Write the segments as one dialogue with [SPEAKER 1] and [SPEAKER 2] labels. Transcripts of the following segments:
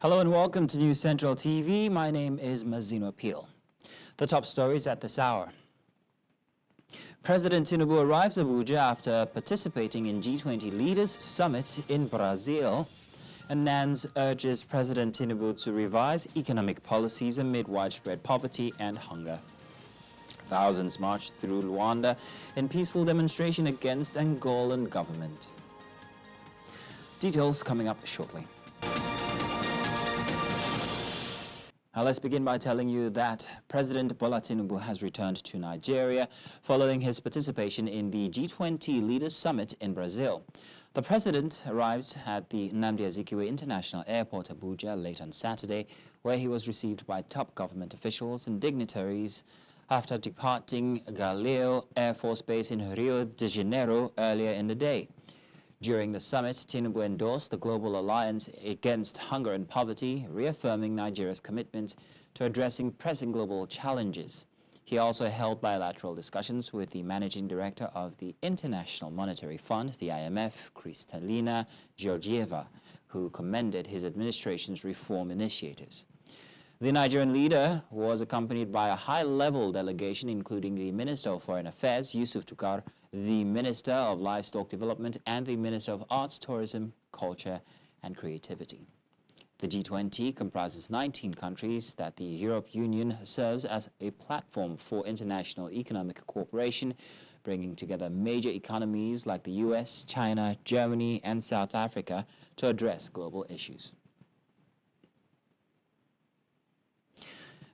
[SPEAKER 1] Hello and welcome to News Central TV. My name is Mazino Peel. The top stories at this hour. President Tinubu arrives Abuja after participating in G20 Leaders Summit in Brazil. And NANS urges President Tinubu to revise economic policies amid widespread poverty and hunger. Thousands marched through Luanda in peaceful demonstration against Angolan government. Details coming up shortly. Now let's begin by telling you that President Bola Tinubu has returned to Nigeria following his participation in the G20 Leaders Summit in Brazil. The president arrived at the Nnamdi Azikiwe International Airport, Abuja, late on Saturday, where he was received by top government officials and dignitaries after departing Galileo Air Force Base in Rio de Janeiro earlier in the day. During the summit, Tinubu endorsed the Global Alliance Against Hunger and Poverty, reaffirming Nigeria's commitment to addressing pressing global challenges. He also held bilateral discussions with the managing director of the International Monetary Fund, the IMF, Kristalina Georgieva, who commended his administration's reform initiatives. The Nigerian leader was accompanied by a high-level delegation, including the Minister of Foreign Affairs, Yusuf Tukar, the Minister of Livestock Development, and the Minister of Arts, Tourism, Culture, and Creativity. The G20 comprises 19 countries that the European Union serves as a platform for international economic cooperation, bringing together major economies like the US, China, Germany, and South Africa to address global issues.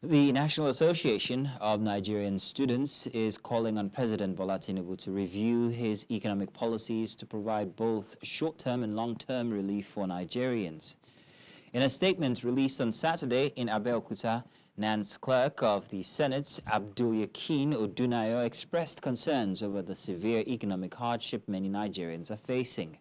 [SPEAKER 1] The National Association of Nigerian Students is calling on President Bola Tinubu to review his economic policies to provide both short-term and long-term relief for Nigerians. In a statement released on Saturday in Abeokuta, NANS clerk of the Senate, Abdul Yakin Odunayo, expressed concerns over the severe economic hardship many Nigerians are facing.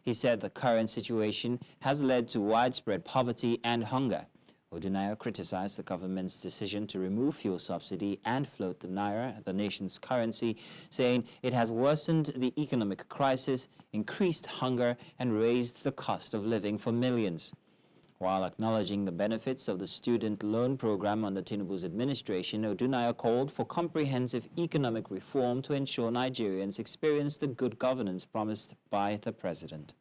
[SPEAKER 1] He said the current situation has led to widespread poverty and hunger. Odunayo criticized the government's decision to remove fuel subsidy and float the naira, the nation's currency, saying it has worsened the economic crisis, increased hunger, and raised the cost of living for millions. While acknowledging the benefits of the student loan program under Tinubu's administration, Odunayo called for comprehensive economic reform to ensure Nigerians experience the good governance promised by the president.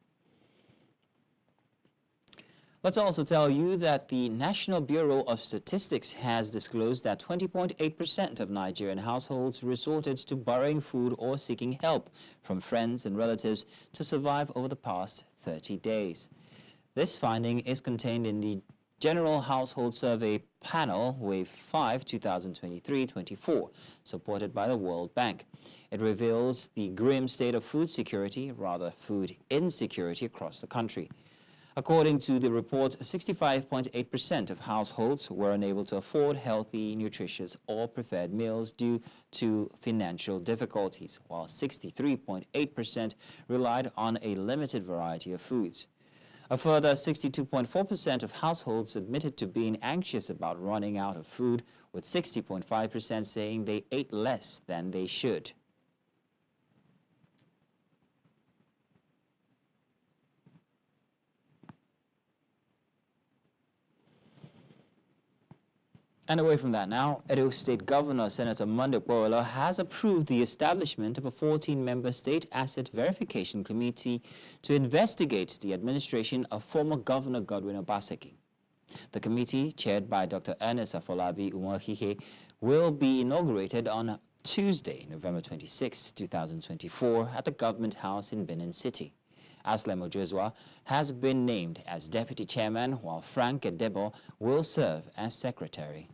[SPEAKER 1] Let's also tell you that the National Bureau of Statistics has disclosed that 20.8% of Nigerian households resorted to borrowing food or seeking help from friends and relatives to survive over the past 30 days. This finding is contained in the General Household Survey Panel Wave 5 2023-24, supported by the World Bank. It reveals the grim state of food security, rather food insecurity, across the country. According to the report, 65.8% of households were unable to afford healthy, nutritious, or preferred meals due to financial difficulties, while 63.8% relied on a limited variety of foods. A further 62.4% of households admitted to being anxious about running out of food, with 60.5% saying they ate less than they should. And away from that now, Edo State Governor Senator Monday Bola has approved the establishment of a 14-member State Asset Verification Committee to investigate the administration of former Governor Godwin Obaseki. The committee, chaired by Dr. Ernest Afolabi Umohihe, will be inaugurated on Tuesday, November 26, 2024, at the Government House in Benin City. Aslem Ojozwa has been named as Deputy Chairman, while Frank Edebo will serve as Secretary.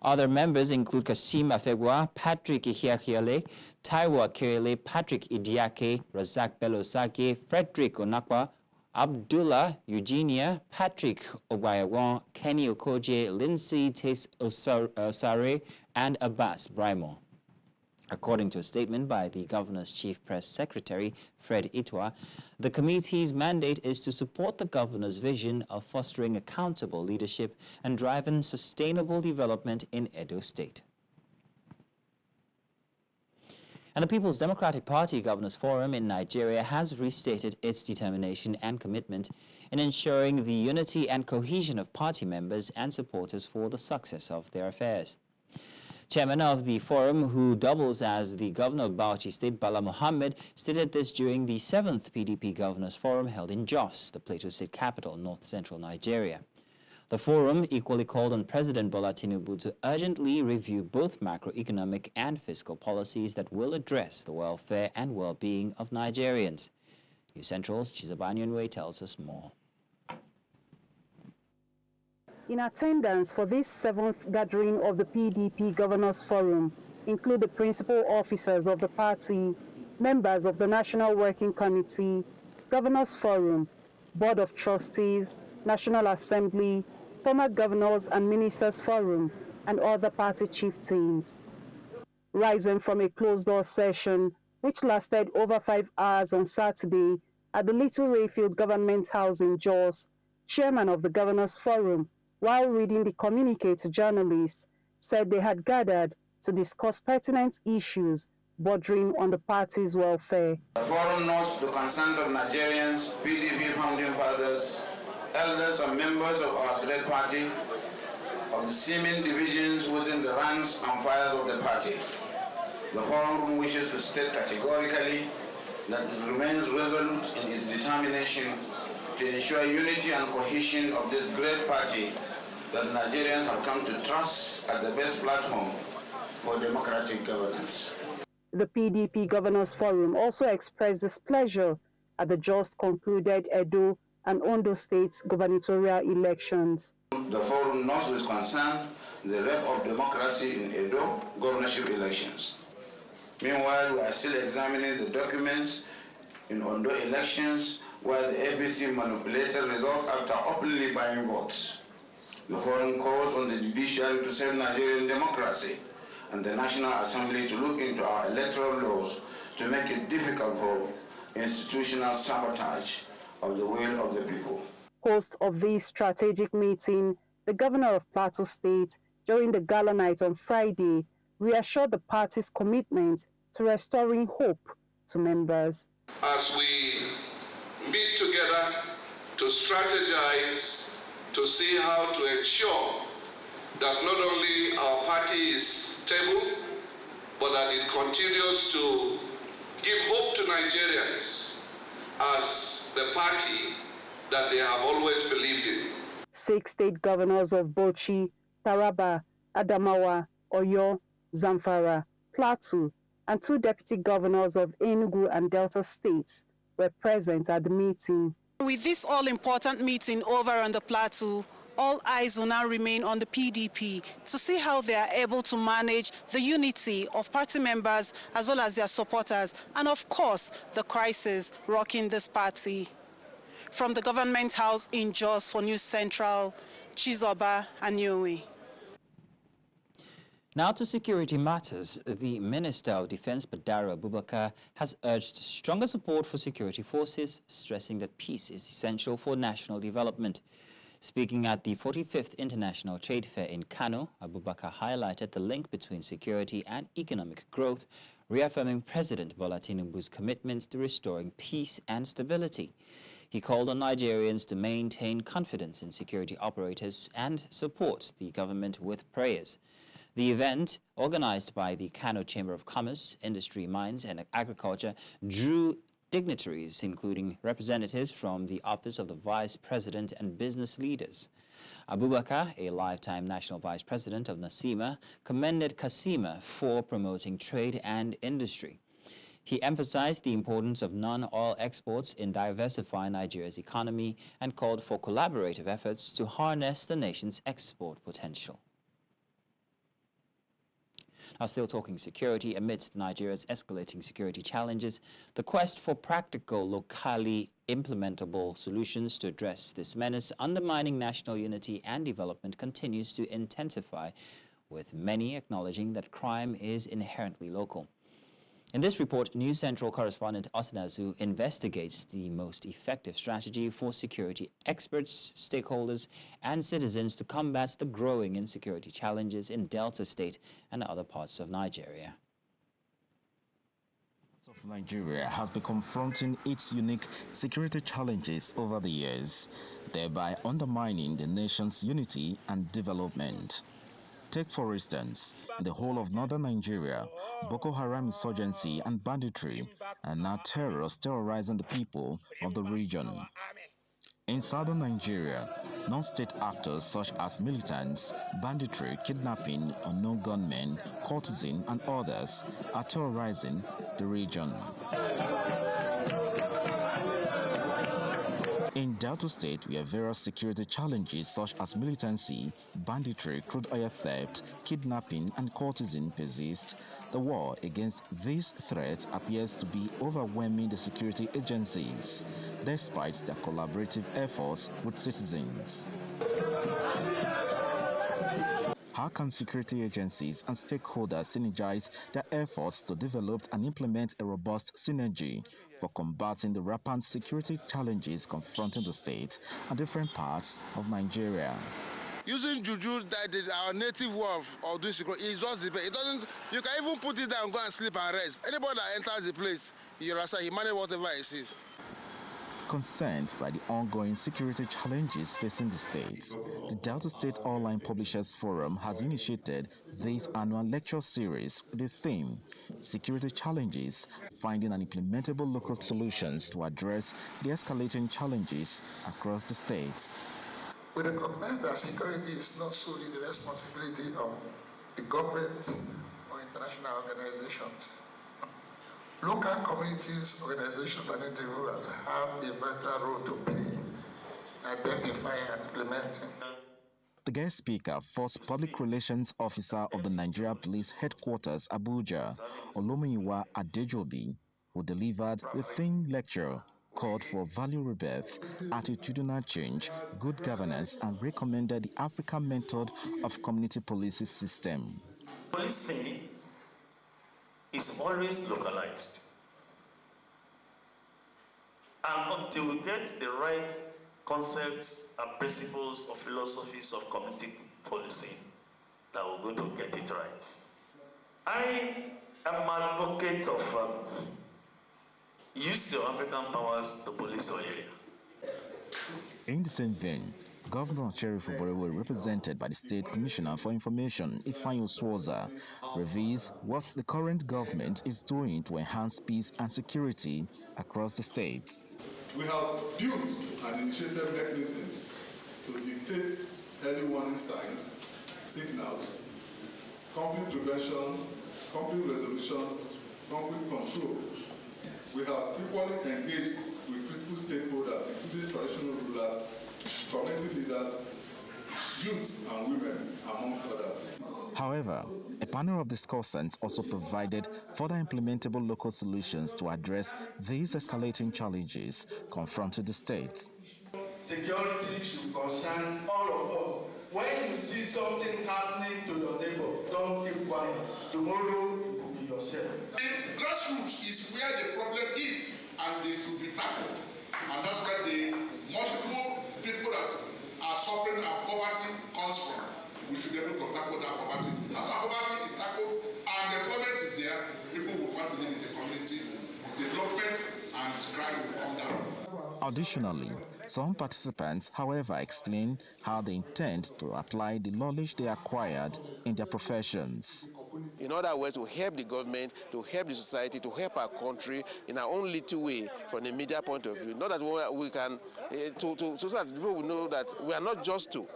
[SPEAKER 1] Other members include Kasim Afegwa, Patrick Ihiakiale, Taiwo Akirele, Patrick Idiake, Razak Belosake, Frederick Onakwa, Abdullah Eugenia, Patrick Obayawan, Kenny Okoje, Lindsay Tes Osare, and Abbas Brimo. According to a statement by the Governor's Chief Press Secretary, Fred Itwa, the committee's mandate is to support the Governor's vision of fostering accountable leadership and driving sustainable development in Edo State. And the People's Democratic Party Governors Forum in Nigeria has restated its determination and commitment in ensuring the unity and cohesion of party members and supporters for the success of their affairs. Chairman of the forum, who doubles as the governor of Bauchi State, Bala Mohammed, stated this during the 7th PDP Governors Forum held in Jos, the Plateau State capital, north-central Nigeria. The forum equally called on President Bola Tinubu to urgently review both macroeconomic and fiscal policies that will address the welfare and well-being of Nigerians. News Central's Chizabanyanwe tells us more.
[SPEAKER 2] In attendance for this 7th gathering of the PDP Governors Forum include the principal officers of the party, members of the National Working Committee, Governors Forum, Board of Trustees, National Assembly, former Governors and Ministers Forum, and other party chieftains. Rising from a closed-door session, which lasted over 5 hours on Saturday at the Little Rayfield Government House in Jos, Chairman of the Governors Forum, while reading the communique to journalists, said they had gathered to discuss pertinent issues bordering on the party's welfare.
[SPEAKER 3] The forum notes the concerns of Nigerians, PDP founding fathers, elders and members of our great party, of the seeming divisions within the ranks and files of the party. The forum wishes to state categorically that it remains resolute in its determination to ensure unity and cohesion of this great party that Nigerians have come to trust as the best platform for democratic governance.
[SPEAKER 2] The PDP Governors Forum also expressed displeasure at the just concluded Edo and Ondo States gubernatorial elections.
[SPEAKER 3] The forum notes with concern the rape of democracy in Edo governorship elections. Meanwhile, we are still examining the documents in Ondo elections where the APC manipulated results after openly buying votes. The forum calls on the judiciary to save Nigerian democracy and the National Assembly to look into our electoral laws to make it difficult for institutional sabotage of the will of the people.
[SPEAKER 2] Host of this strategic meeting, the governor of Plateau State, during the gala night on Friday, reassured the party's commitment to restoring hope to members.
[SPEAKER 4] As we meet together to strategize, to see how to ensure that not only our party is stable, but that it continues to give hope to Nigerians as the party that they have always believed in.
[SPEAKER 2] 6 state governors of Bauchi, Taraba, Adamawa, Oyo, Zamfara, Plateau, and 2 deputy governors of Enugu and Delta states were present at the meeting.
[SPEAKER 5] With this all-important meeting over on the Plateau, all eyes will now remain on the PDP to see how they are able to manage the unity of party members as well as their supporters, and of course, the crisis rocking this party. From the Government House in Jos for News Central, Chizoba Anyowe.
[SPEAKER 1] Now to security matters. The Minister of Defense, Badara Abubakar, has urged stronger support for security forces, stressing that peace is essential for national development. Speaking at the 45th International Trade Fair in Kano, Abubakar highlighted the link between security and economic growth, reaffirming President Bola Tinubu's commitment to restoring peace and stability. He called on Nigerians to maintain confidence in security operators and support the government with prayers. The event, organized by the Kano Chamber of Commerce, Industry, Mines and Agriculture, drew dignitaries, including representatives from the Office of the Vice President and business leaders. Abubakar, a lifetime National Vice President of NASIMA, commended Kasima for promoting trade and industry. He emphasized the importance of non-oil exports in diversifying Nigeria's economy and called for collaborative efforts to harness the nation's export potential. Now, still talking security, amidst Nigeria's escalating security challenges, the quest for practical, locally implementable solutions to address this menace undermining national unity and development continues to intensify, with many acknowledging that crime is inherently local. In this report, News Central correspondent Osinazu investigates the most effective strategy for security experts, stakeholders, and citizens to combat the growing insecurity challenges in Delta State and other parts of Nigeria.
[SPEAKER 6] of Nigeria has been confronting its unique security challenges over the years, thereby undermining the nation's unity and development. Take, for instance, in the whole of northern Nigeria, Boko Haram insurgency and banditry are now terrorists terrorizing the people of the region. In southern Nigeria, non-state actors such as militants, banditry, kidnapping, unknown gunmen, courtesans, and others are terrorizing the region. In Delta State, we have various security challenges such as militancy, banditry, crude oil theft, kidnapping, and courtesan persist. The war against these threats appears to be overwhelming the security agencies, despite their collaborative efforts with citizens. How can security agencies and stakeholders synergize their efforts to develop and implement a robust synergy for combating the rampant security challenges confronting the state and different parts of Nigeria?
[SPEAKER 7] Using juju, that is our native way of doing security, is just the best. It doesn't. You can even put it down, go and sleep and rest. Anybody that enters the place, he manage whatever he sees.
[SPEAKER 6] Concerned by the ongoing security challenges facing the state, the Delta State Online Publishers Forum has initiated this annual lecture series with the theme, Security Challenges, Finding and Implementable Local Solutions to Address the Escalating Challenges Across the States.
[SPEAKER 8] We recognize that security is not solely the responsibility of the government or international organizations. Local communities, organizations, and individuals have a vital role to play in identifying and implementing.
[SPEAKER 6] The guest speaker, First Public Relations Officer of the Nigeria Police Headquarters, Abuja, Olomuyiwa Adejobi, who delivered the theme lecture, called for value rebirth, attitudinal change, good governance, and recommended the African method of community policing system.
[SPEAKER 9] Policing is always localized. And until we get the right concepts and principles or philosophies of community policing, that we're going to get it right. I am an advocate of use your African powers to police your area.
[SPEAKER 6] In the same vein, Governor Sheriff Oborewe, represented by the State Commissioner for Information, Ifeanyi Swaza, reveals what the current government is doing to enhance peace and security across the states.
[SPEAKER 10] We have built and initiated mechanisms to dictate early warning signs, signals, conflict prevention, conflict resolution, conflict control. We have equally engaged with critical stakeholders, including traditional rulers, community leaders, youths and women, amongst others.
[SPEAKER 6] However, a panel of discussants also provided further implementable local solutions to address these escalating challenges confronting the state.
[SPEAKER 11] Security should concern all of us. When you see something happening to your neighbor, don't keep quiet. Tomorrow it will be yourself.
[SPEAKER 3] The grassroots is where the problem is, and they could be tackled. And that's where the multiple people that are suffering and poverty comes from. We should be able to tackle that poverty. As our poverty is tackled and the employment is there, people will want to live in the community, development and crime will come down.
[SPEAKER 6] Additionally, some participants, however, explain how they intend to apply the knowledge they acquired in their professions.
[SPEAKER 7] In other words, to help the government, to help the society, to help our country in our own little way from the media point of view. Not that we can, so that people will know that we are not just to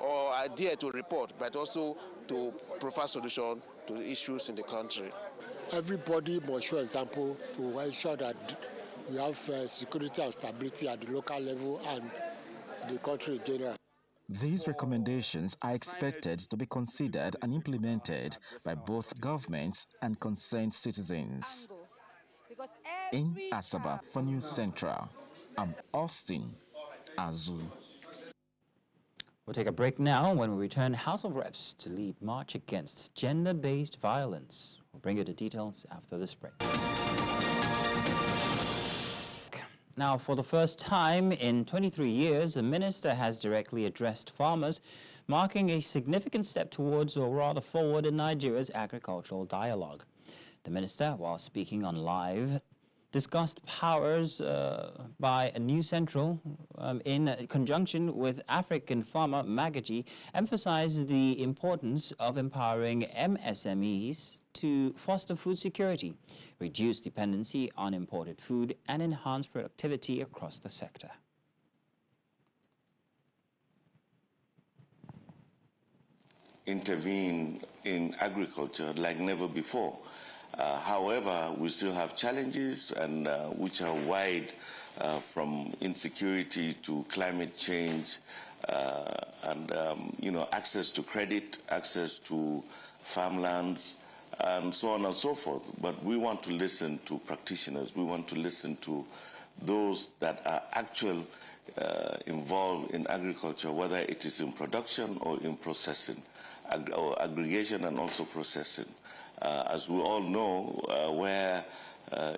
[SPEAKER 7] or idea to report, but also to provide solution to the issues in the country.
[SPEAKER 12] Everybody must show example to ensure that we have security and stability at the local level and the country in general.
[SPEAKER 6] These recommendations are expected to be considered and implemented by both governments and concerned citizens. In Asaba for News Central, I'm Austin Azu.
[SPEAKER 1] We'll take a break now. When we return, House of Reps to lead march against gender-based violence. We'll bring you the details after this break. Now, for the first time in 23 years, the minister has directly addressed farmers, marking a significant step towards, or rather forward, in Nigeria's agricultural dialogue. The minister, while speaking on Live, discussed powers by a new central in conjunction with African farmer Magaji, emphasized the importance of empowering MSMEs to foster food security, reduce dependency on imported food, and enhance productivity across the sector.
[SPEAKER 13] Intervene in agriculture like never before. However, we still have challenges and which are wide, from insecurity to climate change, and access to credit, access to farmlands, and so on and so forth. But we want to listen to practitioners. We want to listen to those that are actually involved in agriculture, whether it is in production or in processing, or aggregation and also processing. As we all know, where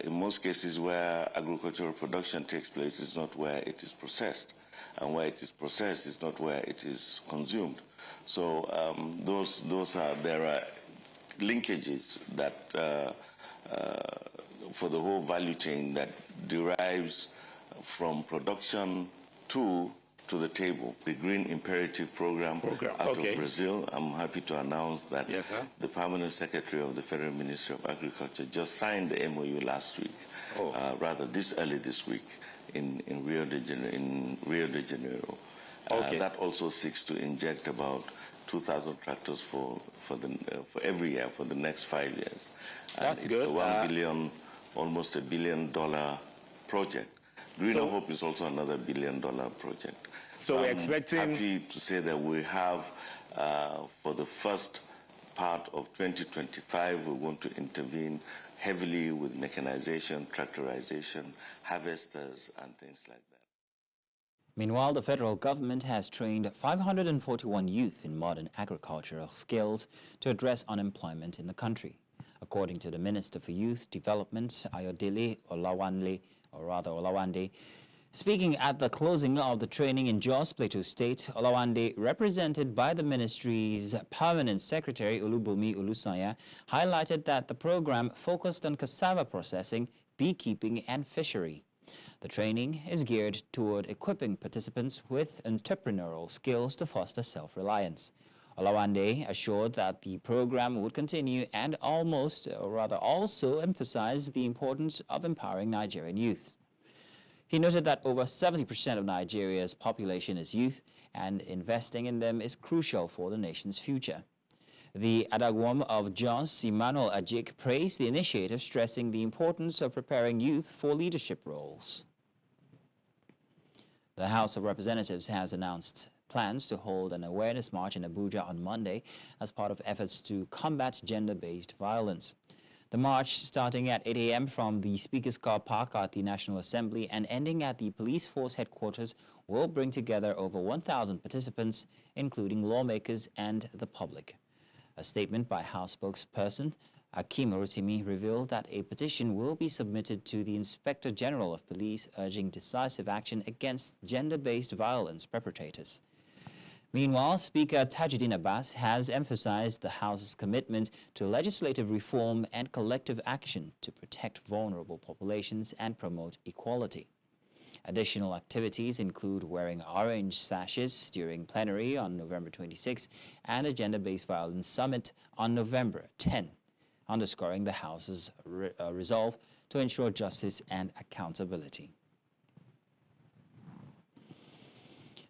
[SPEAKER 13] in most cases where agricultural production takes place is not where it is processed, and where it is processed is not where it is consumed. So there are linkages that for the whole value chain that derives from production to the table. The Green Imperative program out of Brazil, I'm happy to announce that the Permanent Secretary of the Federal Ministry of Agriculture just signed the MOU last week, rather early this week in Rio de Janeiro. That also seeks to inject about 2,000 tractors for every year for the next 5 years.
[SPEAKER 14] That's
[SPEAKER 13] and
[SPEAKER 14] good.
[SPEAKER 13] It's a $1 billion, almost $1 billion project. Greener Hope is also another $1 billion project.
[SPEAKER 14] So we're expecting...
[SPEAKER 13] I'm happy to say that we have, for the first part of 2025, we want to intervene heavily with mechanization, tractorization, harvesters, and things like that.
[SPEAKER 1] Meanwhile, the federal government has trained 541 youth in modern agricultural skills to address unemployment in the country. According to the Minister for Youth Development, Ayodele Olawande, speaking at the closing of the training in Jos, Plateau State, Olawande, represented by the ministry's permanent secretary, Olubunmi Olusanya, highlighted that the program focused on cassava processing, beekeeping, and fishery. The training is geared toward equipping participants with entrepreneurial skills to foster self-reliance. Olawande assured that the program would continue and also emphasized the importance of empowering Nigerian youth. He noted that over 70% of Nigeria's population is youth, and investing in them is crucial for the nation's future. The Adagwom of Jos, Emmanuel Ajik, praised the initiative, stressing the importance of preparing youth for leadership roles. The House of Representatives has announced plans to hold an awareness march in Abuja on Monday as part of efforts to combat gender-based violence. The march, starting at 8 a.m. from the Speaker's Car Park at the National Assembly and ending at the Police Force Headquarters, will bring together over 1,000 participants, including lawmakers and the public. A statement by House spokesperson Akim Rotimi revealed that a petition will be submitted to the Inspector General of Police urging decisive action against gender-based violence perpetrators. Meanwhile, Speaker Tajuddin Abbas has emphasized the House's commitment to legislative reform and collective action to protect vulnerable populations and promote equality. Additional activities include wearing orange sashes during plenary on November 26 and a gender-based violence summit on November 10, underscoring the House's resolve to ensure justice and accountability.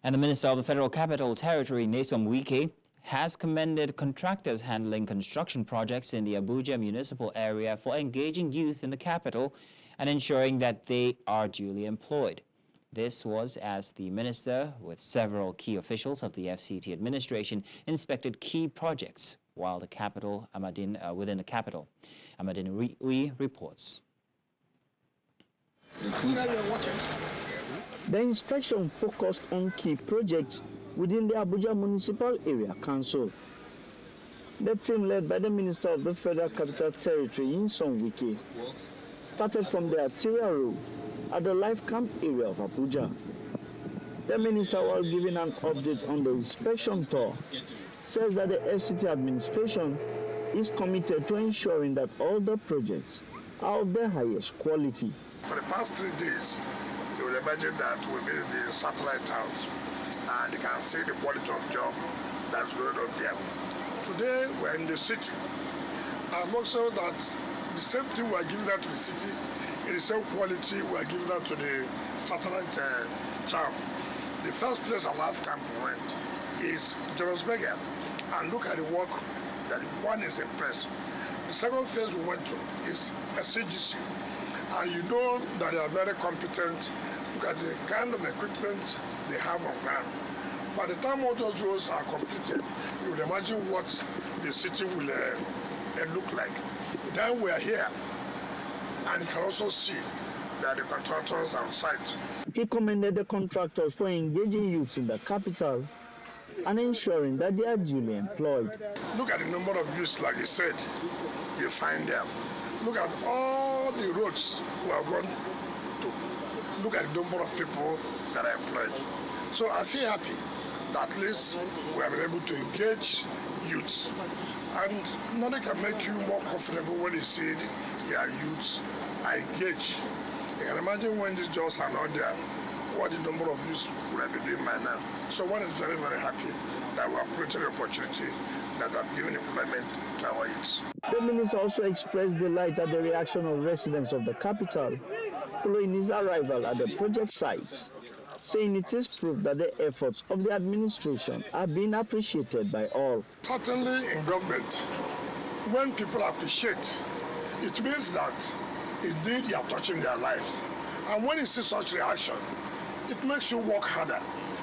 [SPEAKER 1] And the Minister of the Federal Capital Territory, Nyesom Wike, has commended contractors handling construction projects in the Abuja municipal area for engaging youth in the capital and ensuring that they are duly employed. This was as the minister, with several key officials of the FCT administration, inspected key projects while the capital, within the capital. Amadin Rui reports.
[SPEAKER 15] The inspection focused on key projects within the Abuja Municipal Area Council. The team, led by the Minister of the Federal Capital Territory, Nyesom Wike, started from the arterial road at the Life Camp area of Abuja. The minister, while giving an update on the inspection tour, says that the FCT administration is committed to ensuring that all the projects are of the highest quality.
[SPEAKER 8] For the past 3 days, you will imagine that we'll be in the satellite towns, and you can see the quality of job that's going on there. Today, we're in the city, and also that the same thing we're giving out to the city, in the same quality we're giving out to the satellite town. The first place our last camp went is Georgieva, and look at the work that one is impressed. The second place we went to is a CGC, and you know that they are very competent. Look at the kind of equipment they have on ground. By the time all those roads are completed, you would imagine what the city will look like. Then we are here, and you can also see that the contractors are on site.
[SPEAKER 15] He commended the contractors for engaging youths in the capital and ensuring that they are duly employed.
[SPEAKER 8] Look at the number of youths, like you said, you find them. Look at all the roads we are going to. Look at the number of people that are employed. So I feel happy that at least we have been able to engage youths. And nothing can make you more comfortable when you see your youths are engaged. You can imagine when these jobs are not there, what the number of youths would have been doing by now. So one is very, very happy that we are creating an opportunity that have given employment to our youths.
[SPEAKER 15] The minister also expressed delight at the reaction of residents of the capital following his arrival at the project sites, saying it is proof that the efforts of the administration are being appreciated by all.
[SPEAKER 8] Certainly in government, when people appreciate, it means that indeed you are touching their lives. And when you see such reaction, it makes you work harder.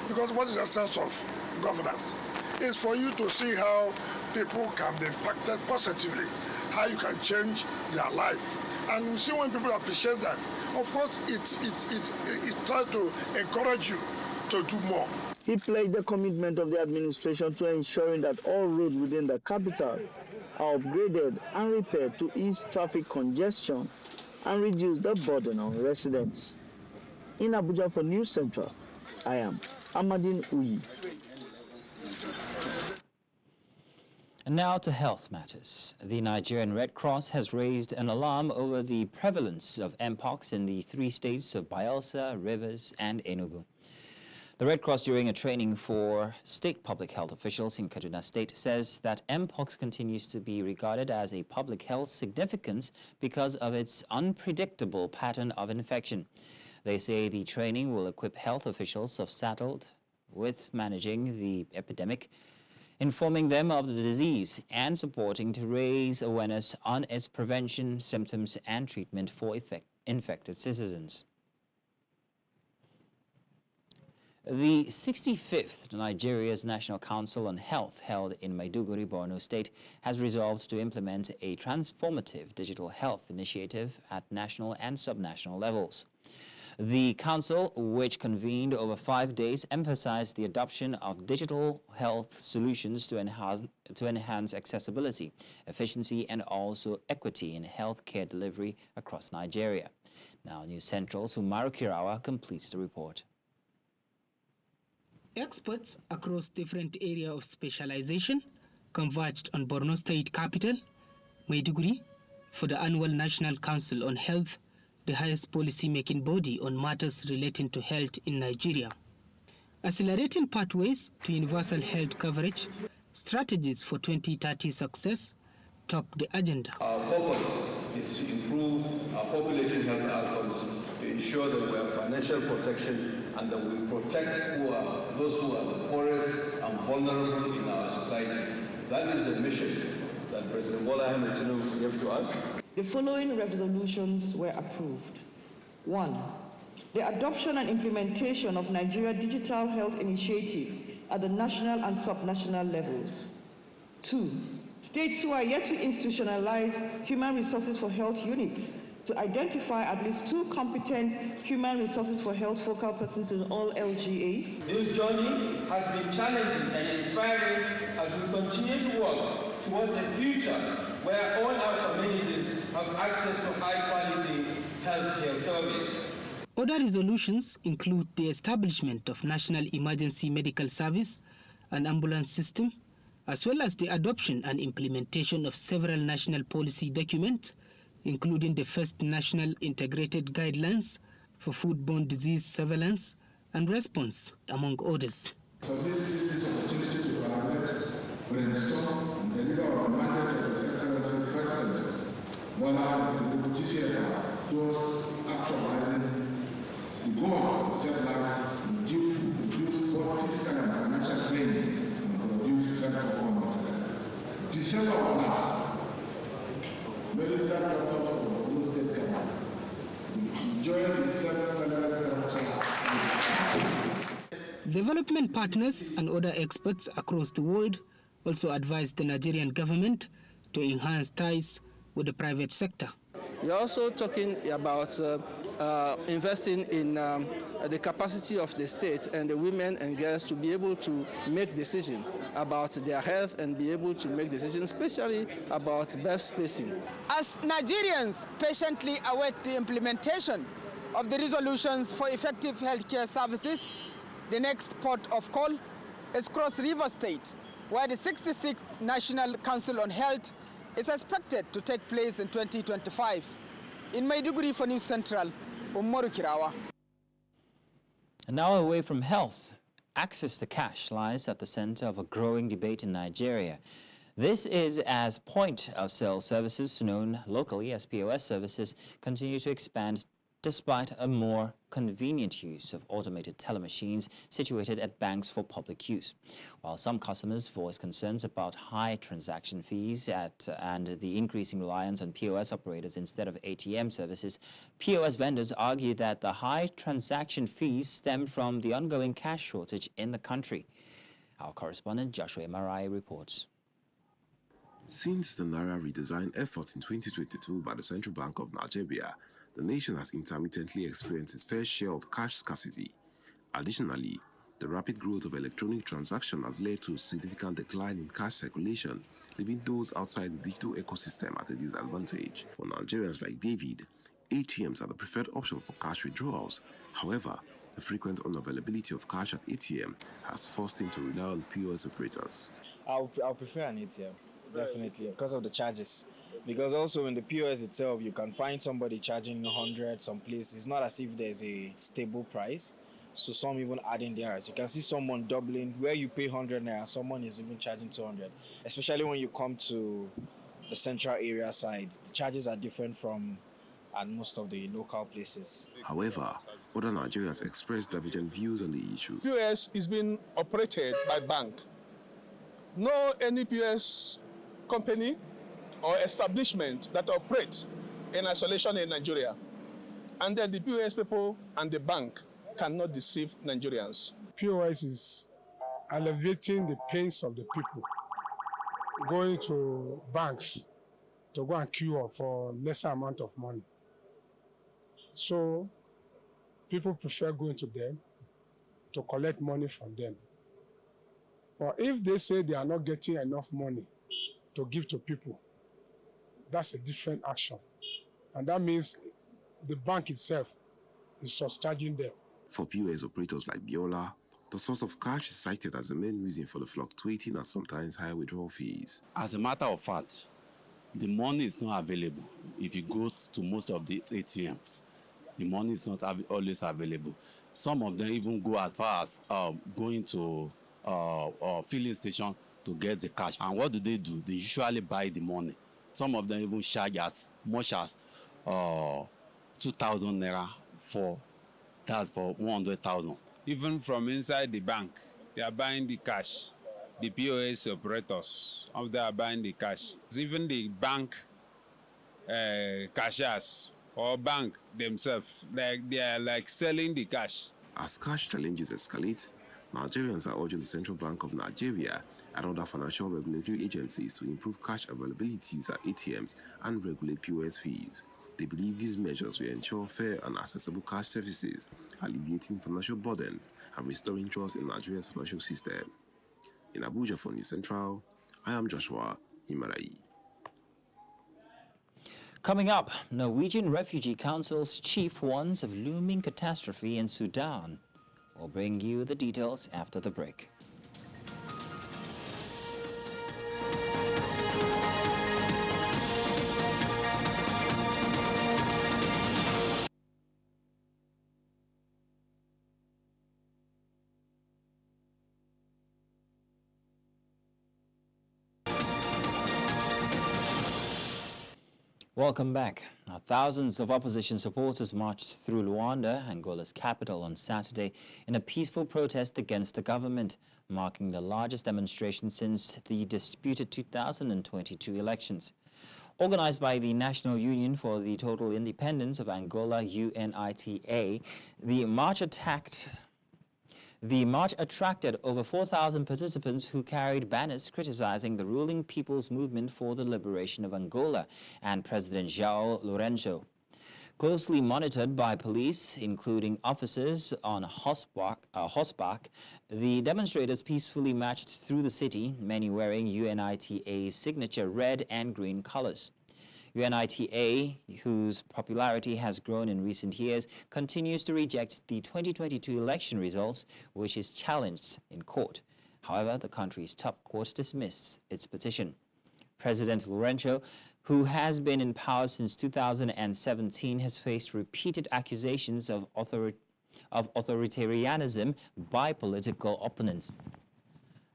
[SPEAKER 8] Because what is the sense of governance? It's for you to see how people can be impacted positively, how you can change their life. And you see when people appreciate that, of course it tries to encourage you to do more.
[SPEAKER 15] He pledged the commitment of the administration to ensuring that all roads within the capital are upgraded and repaired to ease traffic congestion and reduce the burden on residents. In Abuja for News Central, I am Amadine Uyi.
[SPEAKER 1] And now to health matters. The Nigerian Red Cross has raised an alarm over the prevalence of Mpox in the 3 states of Bayelsa, Rivers, and Enugu. The Red Cross, during a training for state public health officials in Kaduna State, says that Mpox continues to be regarded as a public health significance because of its unpredictable pattern of infection. They say the training will equip health officials saddled with managing the epidemic, informing them of the disease and supporting to raise awareness on its prevention, symptoms, and treatment for infected citizens. The 65th Nigeria's National Council on Health, held in Maiduguri, Borno State, has resolved to implement a transformative digital health initiative at national and subnational levels. The council, which convened over 5 days, emphasized the adoption of digital health solutions to enhance accessibility, efficiency, and also equity in healthcare delivery across Nigeria. Now, News Central's Umaru Kirawa completes the report.
[SPEAKER 14] Experts across different areas of specialization converged on Borno State capital, Maiduguri, for the annual National Council on Health, the highest policy-making body on matters relating to health in Nigeria. Accelerating pathways to universal health coverage, strategies for 2030 success, topped the agenda.
[SPEAKER 16] Our purpose is to improve our population health outcomes, to ensure that we have financial protection and that we protect those who are the poorest and vulnerable in our society. That is the mission that President Bola Tinubu gave to us.
[SPEAKER 17] The following resolutions were approved. 1. The adoption and implementation of Nigeria Digital Health Initiative at the national and subnational levels. 2. States who are yet to institutionalize human resources for health units to identify at least 2 competent human resources for health focal persons in all LGAs.
[SPEAKER 18] This journey has been challenging and inspiring as we continue to work towards a future where all our communities have access to high-quality healthcare service.
[SPEAKER 14] Other resolutions include the establishment of National Emergency Medical Service, an ambulance system, as well as the adoption and implementation of several national policy documents, including the first National Integrated Guidelines for Foodborne Disease Surveillance and Response, among others.
[SPEAKER 10] So this is this opportunity to collaborate, brainstorm, and deliver on the mandate of His Excellency President Bola Tinubu Georgieva towards actualizing the goal of set lives to reduce both physical and financial pain and produce health for all. December 1, medical doctors of the Blue State Government enjoy the self-centered culture.
[SPEAKER 14] Development partners and other experts across the world also advised the Nigerian government to enhance ties with the private sector.
[SPEAKER 19] We're also talking about investing in the capacity of the state and the women and girls to be able to make decisions about their health and be able to make decisions, especially about birth spacing.
[SPEAKER 20] As Nigerians patiently await the implementation of the resolutions for effective healthcare services, the next port of call is Cross River State, where the 66th National Council on Health is expected to take place in 2025. In Maiduguri for News Central, Umaru Kirawa.
[SPEAKER 1] And now away from health, access to cash lies at the center of a growing debate in Nigeria. This is as point-of-sale services, known locally as POS services, continue to expand despite a more convenient use of automated teller machines situated at banks for public use. While some customers voice concerns about high transaction fees and the increasing reliance on POS operators instead of ATM services, POS vendors argue that the high transaction fees stem from the ongoing cash shortage in the country. Our correspondent Joshua Marai reports.
[SPEAKER 21] Since the Naira redesign effort in 2022 by the Central Bank of Nigeria, the nation has intermittently experienced its fair share of cash scarcity. Additionally, the rapid growth of electronic transactions has led to a significant decline in cash circulation, leaving those outside the digital ecosystem at a disadvantage. For Nigerians like David, ATMs are the preferred option for cash withdrawals. However, the frequent unavailability of cash at ATM has forced him to rely on POS operators.
[SPEAKER 22] I'll prefer an ATM, definitely, because of the charges. Because also in the POS itself, you can find somebody charging 100 some place. It's not as if there's a stable price. So some even adding theirs. You can see someone doubling where you pay 100 naira, someone is even charging 200. Especially when you come to the central area side, the charges are different from at most of the local places.
[SPEAKER 21] However, other Nigerians expressed divergent views on the issue.
[SPEAKER 23] POS is being operated by bank. No any POS company or establishment that operates in isolation in Nigeria. And then the POS people and the bank cannot deceive Nigerians.
[SPEAKER 24] POS is alleviating the pains of the people going to banks to go and queue up for lesser amount of money. So people prefer going to them to collect money from them. But if they say they are not getting enough money to give to people, that's a different action. And that means the bank itself is surcharging them.
[SPEAKER 21] For POS operators like Biola, the source of cash is cited as the main reason for the fluctuating and sometimes high withdrawal fees.
[SPEAKER 25] As a matter of fact, the money is not available. If you go to most of the ATMs, the money is not always available. Some of them even go as far as going to filling station to get the cash. And what do? They usually buy the money. Some of them even charge as much as 2,000 naira for 100,000.
[SPEAKER 26] Even from inside the bank, they are buying the cash. The POS operators, they are buying the cash. Even the bank cashiers or bank themselves, they are selling the cash.
[SPEAKER 21] As cash challenges escalate, Nigerians are urging the Central Bank of Nigeria and other financial regulatory agencies to improve cash availabilities at ATMs and regulate POS fees. They believe these measures will ensure fair and accessible cash services, alleviating financial burdens and restoring trust in Nigeria's financial system. In Abuja for News Central, I am Joshua Imarai.
[SPEAKER 1] Coming up, Norwegian Refugee Council's chief warns of looming catastrophe in Sudan. We'll bring you the details after the break. Welcome back. Now, thousands of opposition supporters marched through Luanda, Angola's capital, on Saturday in a peaceful protest against the government, marking the largest demonstration since the disputed 2022 elections. Organized by the National Union for the Total Independence of Angola, UNITA, the march attracted over 4,000 participants who carried banners criticizing the ruling People's Movement for the Liberation of Angola and President João Lourenço. Closely monitored by police, including officers on horseback, the demonstrators peacefully marched through the city, many wearing UNITA's signature red and green colors. UNITA, whose popularity has grown in recent years, continues to reject the 2022 election results, which is challenged in court. However, the country's top court dismissed its petition. President Lourenço, who has been in power since 2017, has faced repeated accusations of authoritarianism by political opponents.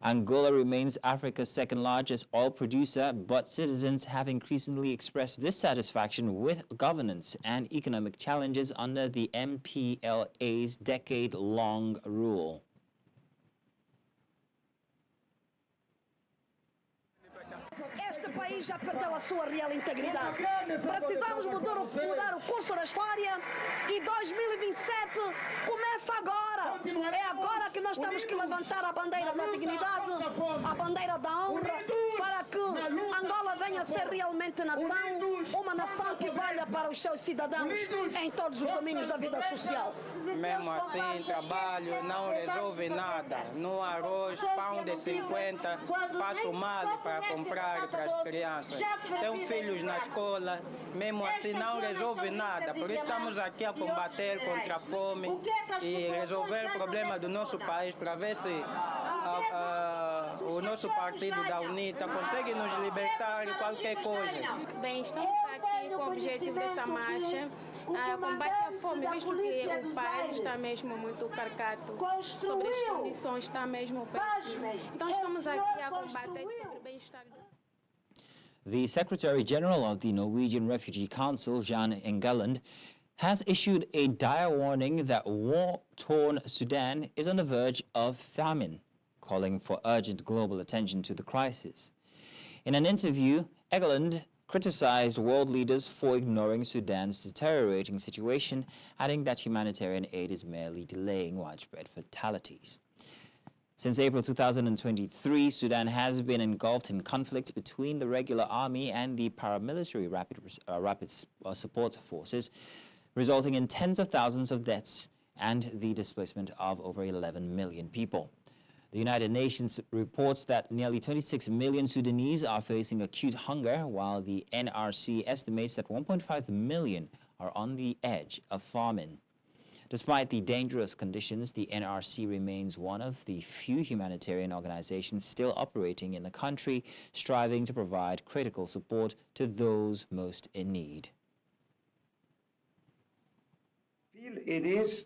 [SPEAKER 1] Angola remains Africa's second-largest oil producer, but citizens have increasingly expressed dissatisfaction with governance and economic challenges under the MPLA's decade-long rule.
[SPEAKER 2] Este país já perdeu a sua real integridade. Precisamos mudar o curso da história e 2027 começa agora. É agora que nós temos que levantar a bandeira da dignidade, a bandeira da honra, para que Angola venha a ser realmente nação, uma nação que valha para os seus cidadãos em todos os domínios da vida social.
[SPEAKER 3] Mesmo assim, trabalho não resolve nada. No arroz, pão de 50, passo mal para comprar para as crianças. Tenho filhos na escola, mesmo assim não resolve nada. Por isso estamos aqui a combater contra a fome e resolver o problema do nosso país para ver se o nosso partido da UNITA consegue nos libertar de qualquer coisa.
[SPEAKER 4] Bem, estamos aqui com o objetivo dessa marcha. Combate à fome, visto que o país está mesmo muito carcato, sobre as condições está mesmo péssimo. Então estamos aqui a combater sobre o bem-estar do...
[SPEAKER 1] The Secretary-General of the Norwegian Refugee Council, Jan Egeland, has issued a dire warning that war-torn Sudan is on the verge of famine, calling for urgent global attention to the crisis. In an interview, Egeland criticized world leaders for ignoring Sudan's deteriorating situation, adding that humanitarian aid is merely delaying widespread fatalities. Since April 2023, Sudan has been engulfed in conflict between the regular army and the paramilitary rapid support forces, resulting in tens of thousands of deaths and the displacement of over 11 million people. The United Nations reports that nearly 26 million Sudanese are facing acute hunger, while the NRC estimates that 1.5 million are on the edge of famine. Despite the dangerous conditions, the NRC remains one of the few humanitarian organizations still operating in the country, striving to provide critical support to those most in need.
[SPEAKER 5] It is,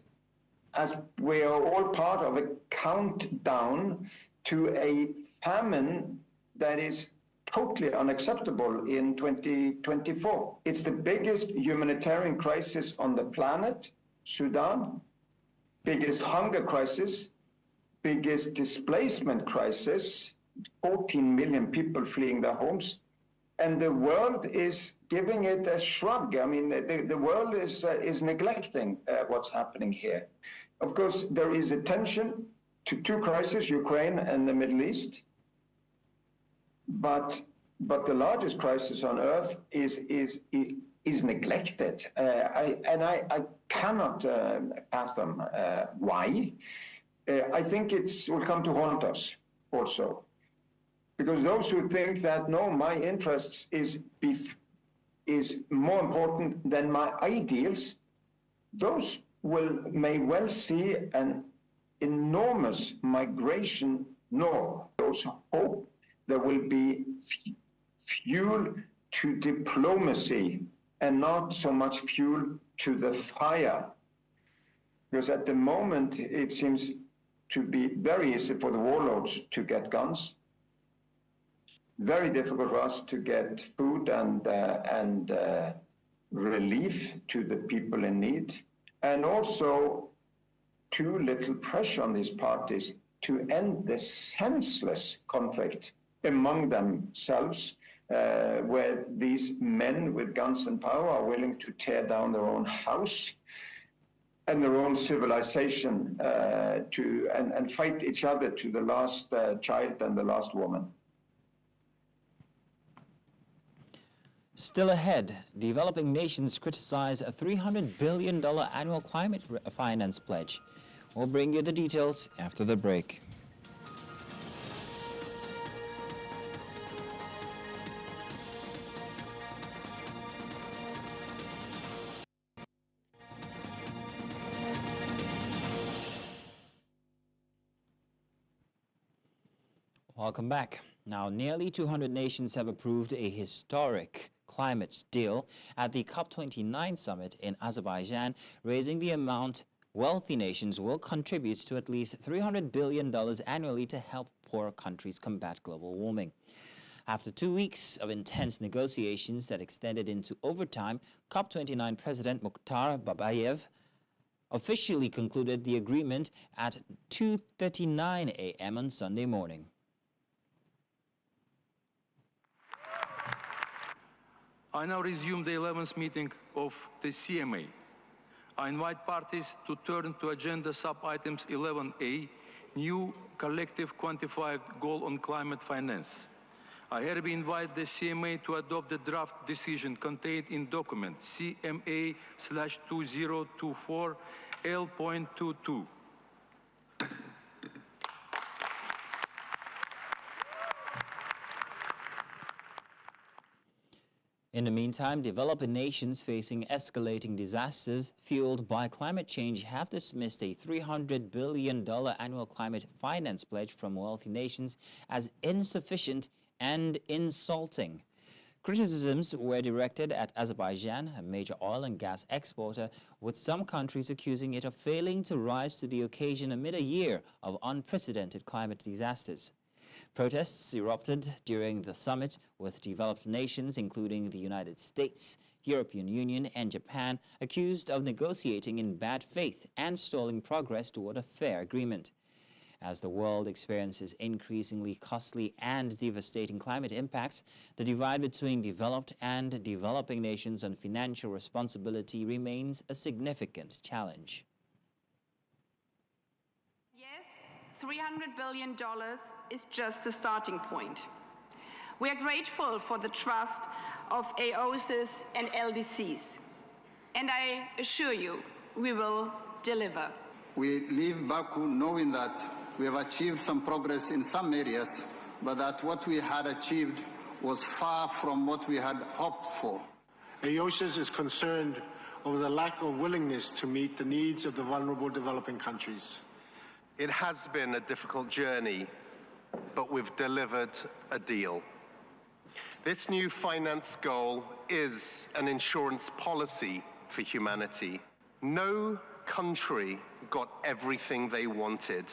[SPEAKER 5] as we are all part of a countdown to a famine that is totally unacceptable in 2024. It's the biggest humanitarian crisis on the planet, Sudan, biggest hunger crisis, biggest displacement crisis, 14 million people fleeing their homes, and the world is giving it a shrug. I mean, the world is neglecting what's happening here. Of course, there is attention to two crises, Ukraine and the Middle East, but the largest crisis on earth is neglected. I cannot fathom why. I think it will come to haunt us also. Because those who think that, no, my interests is more important than my ideals, those may well see an enormous migration north. Those hope there will be fuel to diplomacy and not so much fuel to the fire. Because at the moment, it seems to be very easy for the warlords to get guns, very difficult for us to get food and relief to the people in need, and also too little pressure on these parties to end this senseless conflict among themselves, where these men with guns and power are willing to tear down their own house and their own civilization and fight each other to the last child and the last woman.
[SPEAKER 1] Still ahead, developing nations criticize a $300 billion annual climate finance pledge. We'll bring you the details after the break. Welcome back. Now, nearly 200 nations have approved a historic climate deal at the COP29 summit in Azerbaijan, raising the amount wealthy nations will contribute to at least $300 billion annually to help poor countries combat global warming. After 2 weeks of intense negotiations that extended into overtime, COP29 President Mukhtar Babayev officially concluded the agreement at 2:39 a.m. on Sunday morning.
[SPEAKER 6] I now resume the 11th meeting of the CMA. I invite parties to turn to agenda sub-items 11A, new collective quantified goal on climate finance. I hereby invite the CMA to adopt the draft decision contained in document CMA/2024 L.22.
[SPEAKER 1] In the meantime, developing nations facing escalating disasters fueled by climate change have dismissed a $300 billion annual climate finance pledge from wealthy nations as insufficient and insulting. Criticisms were directed at Azerbaijan, a major oil and gas exporter, with some countries accusing it of failing to rise to the occasion amid a year of unprecedented climate disasters. Protests erupted during the summit, with developed nations, including the United States, European Union, and Japan, accused of negotiating in bad faith and stalling progress toward a fair agreement. As the world experiences increasingly costly and devastating climate impacts, the divide between developed and developing nations on financial responsibility remains a significant challenge.
[SPEAKER 7] $300 billion is just a starting point. We are grateful for the trust of AOSIS and LDCs, and I assure you, we will deliver.
[SPEAKER 9] We leave Baku knowing that we have achieved some progress in some areas, but that what we had achieved was far from what we had hoped for.
[SPEAKER 11] AOSIS is concerned over the lack of willingness to meet the needs of the vulnerable developing countries.
[SPEAKER 12] It has been a difficult journey, but we've delivered a deal. This new finance goal is an insurance policy for humanity. No country got everything they wanted,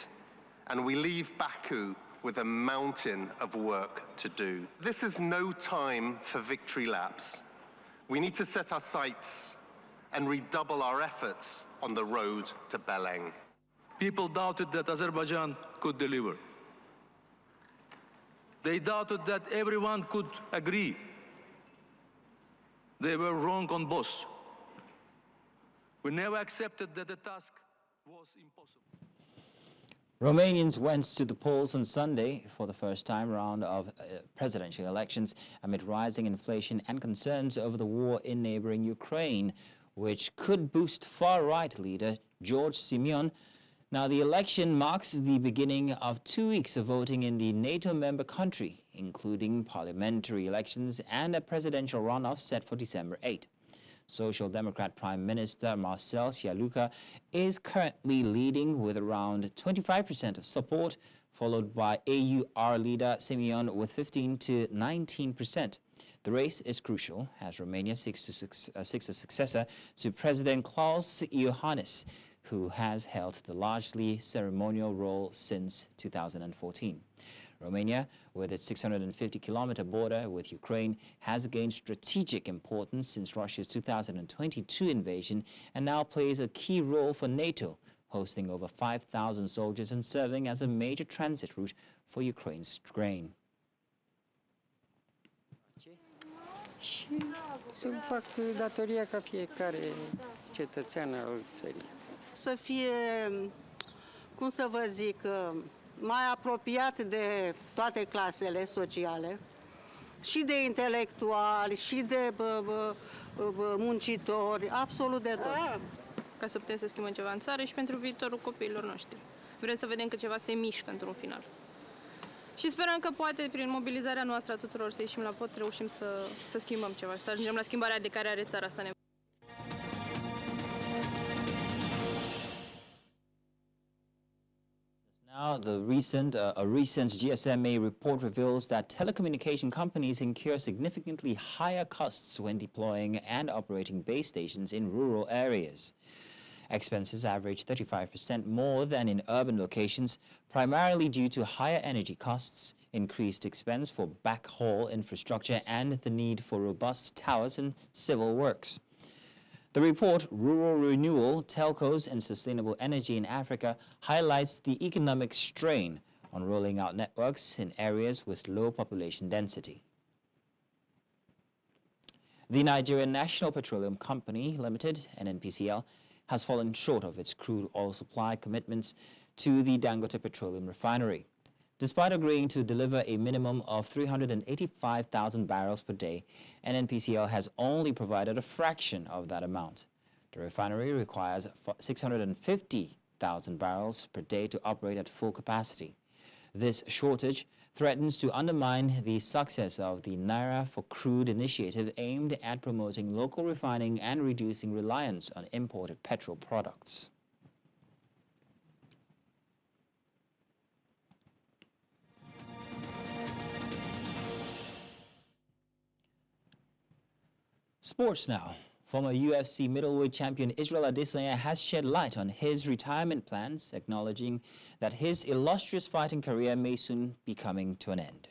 [SPEAKER 12] and we leave Baku with a mountain of work to do. This is no time for victory laps. We need to set our sights and redouble our efforts on the road to Beleng.
[SPEAKER 6] People doubted that Azerbaijan could deliver. They doubted that everyone could agree. They were wrong on both. We never accepted that the task was impossible.
[SPEAKER 1] Romanians went to the polls on Sunday for the first time round of presidential elections amid rising inflation and concerns over the war in neighboring Ukraine, which could boost far-right leader George Simeon. Now, the election marks the beginning of 2 weeks of voting in the NATO member country, including parliamentary elections and a presidential runoff set for December 8. Social Democrat Prime Minister Marcel Cialuca is currently leading with around 25% of support, followed by AUR leader Simeon with 15 to 19%. The race is crucial as Romania seeks a successor to President Klaus Iohannis, who has held the largely ceremonial role since 2014. Romania, with its 650-kilometer border with Ukraine, has gained strategic importance since Russia's 2022 invasion and now plays a key role for NATO, hosting over 5,000 soldiers and serving as a major transit route for Ukraine's grain.
[SPEAKER 8] Și să fac datoria ca fiecare cetățean al țării.
[SPEAKER 13] Să fie, cum să vă zic, mai apropiat de toate clasele sociale, și de intelectuali, și de muncitori, absolut de tot.
[SPEAKER 15] Ca să putem să schimbăm ceva în țară și pentru viitorul copiilor noștri. Vrem să vedem că ceva se mișcă într-un final. Și sperăm că poate, prin mobilizarea noastră a tuturor, să ieșim la vot, reușim să schimbăm ceva și să ajungem la schimbarea de care are țara asta nevoie.
[SPEAKER 1] Now, a recent GSMA report reveals that telecommunication companies incur significantly higher costs when deploying and operating base stations in rural areas. Expenses average 35% more than in urban locations, primarily due to higher energy costs, increased expense for backhaul infrastructure, and the need for robust towers and civil works. The report, Rural Renewal, Telcos and Sustainable Energy in Africa, highlights the economic strain on rolling out networks in areas with low population density. The Nigerian National Petroleum Company Limited, NNPCL, has fallen short of its crude oil supply commitments to the Dangote Petroleum Refinery. Despite agreeing to deliver a minimum of 385,000 barrels per day, NNPCL has only provided a fraction of that amount. The refinery requires 650,000 barrels per day to operate at full capacity. This shortage threatens to undermine the success of the Naira for Crude initiative aimed at promoting local refining and reducing reliance on imported petrol products. Sports now. Former UFC middleweight champion Israel Adesanya has shed light on his retirement plans, acknowledging that his illustrious fighting career may soon be coming to an end.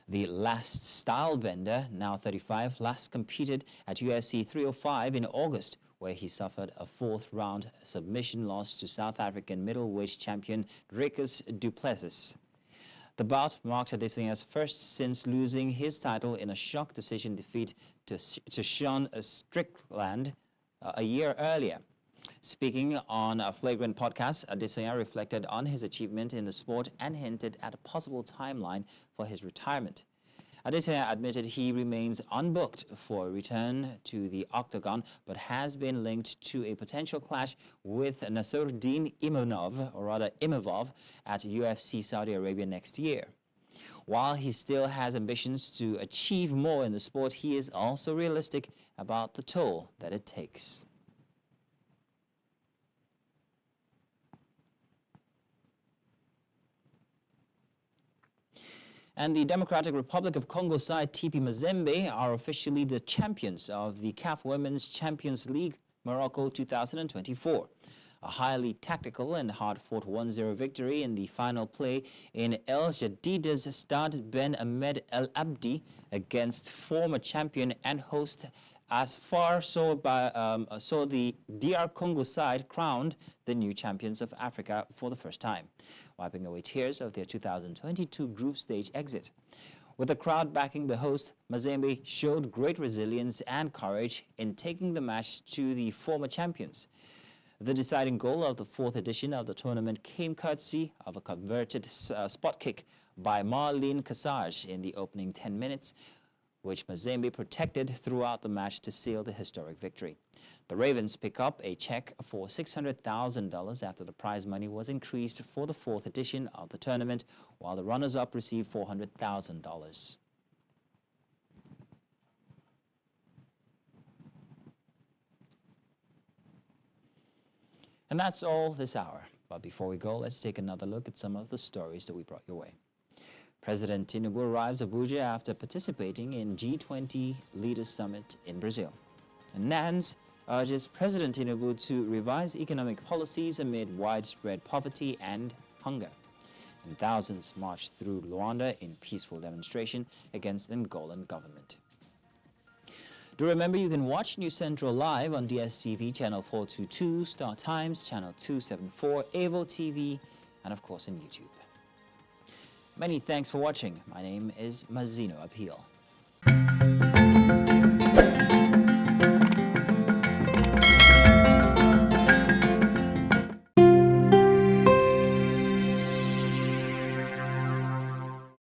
[SPEAKER 1] The last style bender, now 35, last competed at UFC 305 in August, where he suffered a fourth-round submission loss to South African middleweight champion Dricus du Plessis. The bout marks Adesanya's first since losing his title in a shock decision defeat to Sean Strickland a year earlier. Speaking on a Flagrant podcast, Adesanya reflected on his achievement in the sport and hinted at a possible timeline for his retirement. Adesanya admitted he remains unbooked for a return to the octagon, but has been linked to a potential clash with Nasruddin Imavov at UFC Saudi Arabia next year. While he still has ambitions to achieve more in the sport, he is also realistic about the toll that it takes. And the Democratic Republic of Congo side TP Mazembe are officially the champions of the CAF Women's Champions League Morocco 2024. A highly tactical and hard-fought 1-0 victory in the final play in El Jadida's Stade Ben Ahmed El Abdi against former champion and host Asfar saw the DR Congo side crowned the new champions of Africa for the first time, wiping away tears of their 2022 group stage exit. With the crowd backing the host, Mazembe showed great resilience and courage in taking the match to the former champions. The deciding goal of the fourth edition of the tournament came courtesy of a converted spot kick by Marlene Cassage in the opening 10 minutes, which Mazembe protected throughout the match to seal the historic victory. The Ravens pick up a check for $600,000 after the prize money was increased for the fourth edition of the tournament, while the runners-up received $400,000. And that's all this hour. But before we go, let's take another look at some of the stories that we brought your way. President Tinubu arrives Abuja after participating in G20 Leaders Summit in Brazil. And NANS urges President Tinubu to revise economic policies amid widespread poverty and hunger. and thousands marched through Luanda in peaceful demonstration against the Angolan government. Do remember you can watch News Central live on DSTV channel 422, Star Times channel 274, Avo TV, and of course on YouTube. Many thanks for watching. My name is Mazino Appeal.